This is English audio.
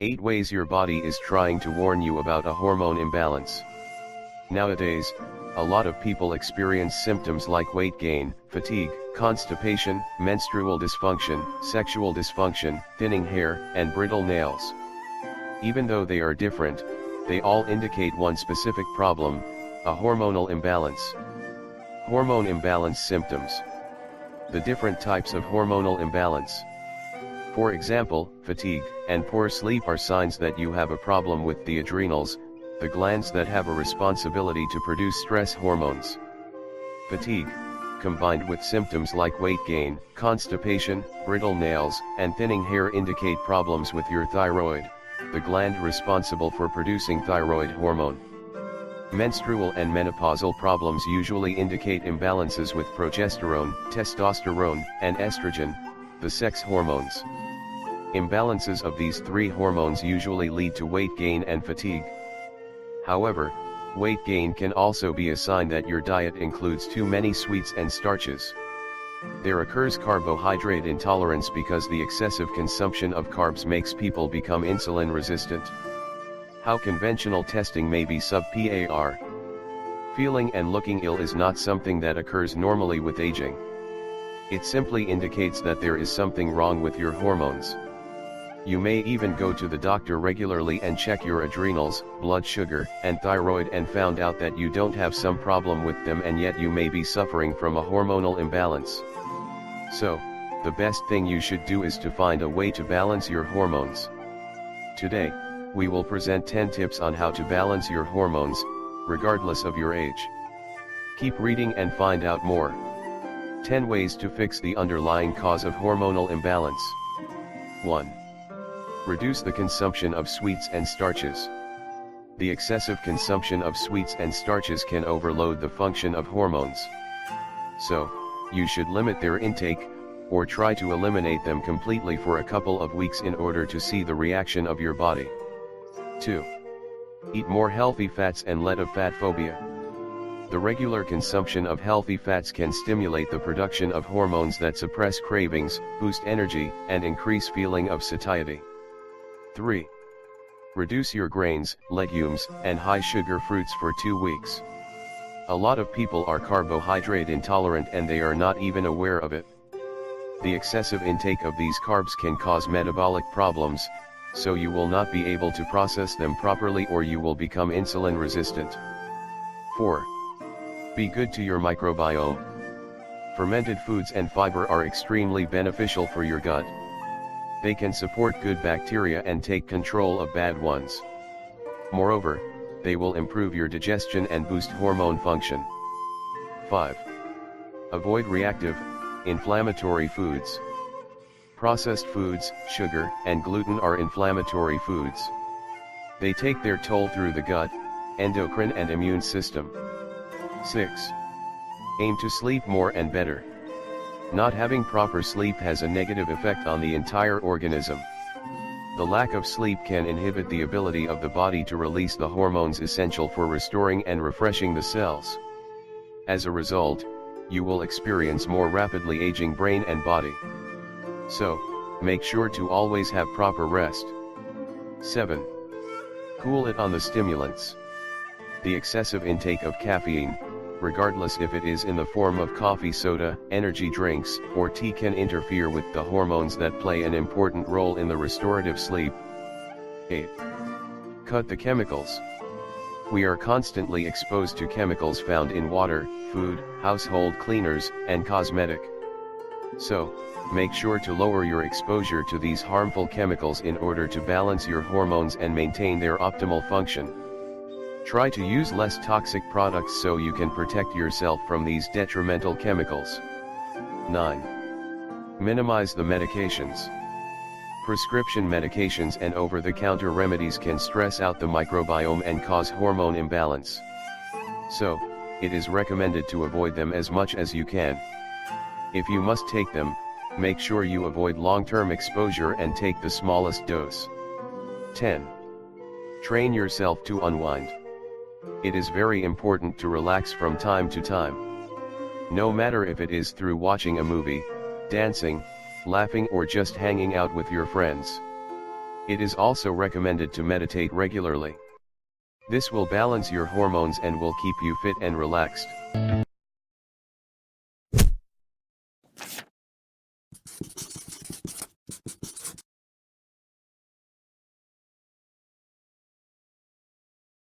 Eight ways your body is trying to warn you about a hormone imbalance. Nowadays, a lot of people experience symptoms like weight gain, fatigue, constipation, menstrual dysfunction, sexual dysfunction, thinning hair, and brittle nails. Even though they are different, they all indicate one specific problem: a hormonal imbalance. Hormone imbalance symptoms. The different types of hormonal imbalance. For example, fatigue and poor sleep are signs that you have a problem with the adrenals, the glands that have a responsibility to produce stress hormones. Fatigue, combined with symptoms like weight gain, constipation, brittle nails, and thinning hair, indicate problems with your thyroid, the gland responsible for producing thyroid hormone. Menstrual and menopausal problems usually indicate imbalances with progesterone, testosterone, and estrogen, the sex hormones. Imbalances of these three hormones usually lead to weight gain and fatigue. However, weight gain can also be a sign that your diet includes too many sweets and starches. There occurs carbohydrate intolerance because the excessive consumption of carbs makes people become insulin resistant. How conventional testing may be subpar. Feeling and looking ill is not something that occurs normally with aging. It simply indicates that there is something wrong with your hormones. You may even go to the doctor regularly and check your adrenals, blood sugar, and thyroid and found out that you don't have some problem with them, and yet you may be suffering from a hormonal imbalance. So, the best thing you should do is to find a way to balance your hormones. Today, we will present 10 tips on how to balance your hormones, regardless of your age. Keep reading and find out more. 10 ways to fix the underlying cause of hormonal imbalance. 1. Reduce the consumption of sweets and starches. The excessive consumption of sweets and starches can overload the function of hormones. So, you should limit their intake, or try to eliminate them completely for a couple of weeks in order to see the reaction of your body. 2. Eat more healthy fats and let of fat phobia. The regular consumption of healthy fats can stimulate the production of hormones that suppress cravings, boost energy, and increase feeling of satiety. 3. Reduce your grains, legumes, and high-sugar fruits for 2 weeks. A lot of people are carbohydrate intolerant and they are not even aware of it. The excessive intake of these carbs can cause metabolic problems, so you will not be able to process them properly or you will become insulin resistant. 4. Be good to your microbiome. Fermented foods and fiber are extremely beneficial for your gut. They can support good bacteria and take control of bad ones. Moreover, they will improve your digestion and boost hormone function. 5. Avoid reactive, inflammatory foods. Processed foods, sugar, and gluten are inflammatory foods. They take their toll through the gut, endocrine and immune system. 6. Aim to sleep more and better. Not having proper sleep has a negative effect on the entire organism. The lack of sleep can inhibit the ability of the body to release the hormones essential for restoring and refreshing the cells. As a result, you will experience more rapidly aging brain and body. So, make sure to always have proper rest. 7. Cool it on the stimulants. The excessive intake of caffeine, regardless if it is in the form of coffee, soda, energy drinks, or tea, can interfere with the hormones that play an important role in the restorative sleep. 8. Cut the chemicals. We are constantly exposed to chemicals found in water, food, household cleaners, and cosmetic. So, make sure to lower your exposure to these harmful chemicals in order to balance your hormones and maintain their optimal function. Try to use less toxic products so you can protect yourself from these detrimental chemicals. 9. Minimize the medications. Prescription medications and over-the-counter remedies can stress out the microbiome and cause hormone imbalance. So, it is recommended to avoid them as much as you can. If you must take them, make sure you avoid long-term exposure and take the smallest dose. 10. Train yourself to unwind. It is very important to relax from time to time. No matter if it is through watching a movie, dancing, laughing, or just hanging out with your friends. It is also recommended to meditate regularly. This will balance your hormones and will keep you fit and relaxed.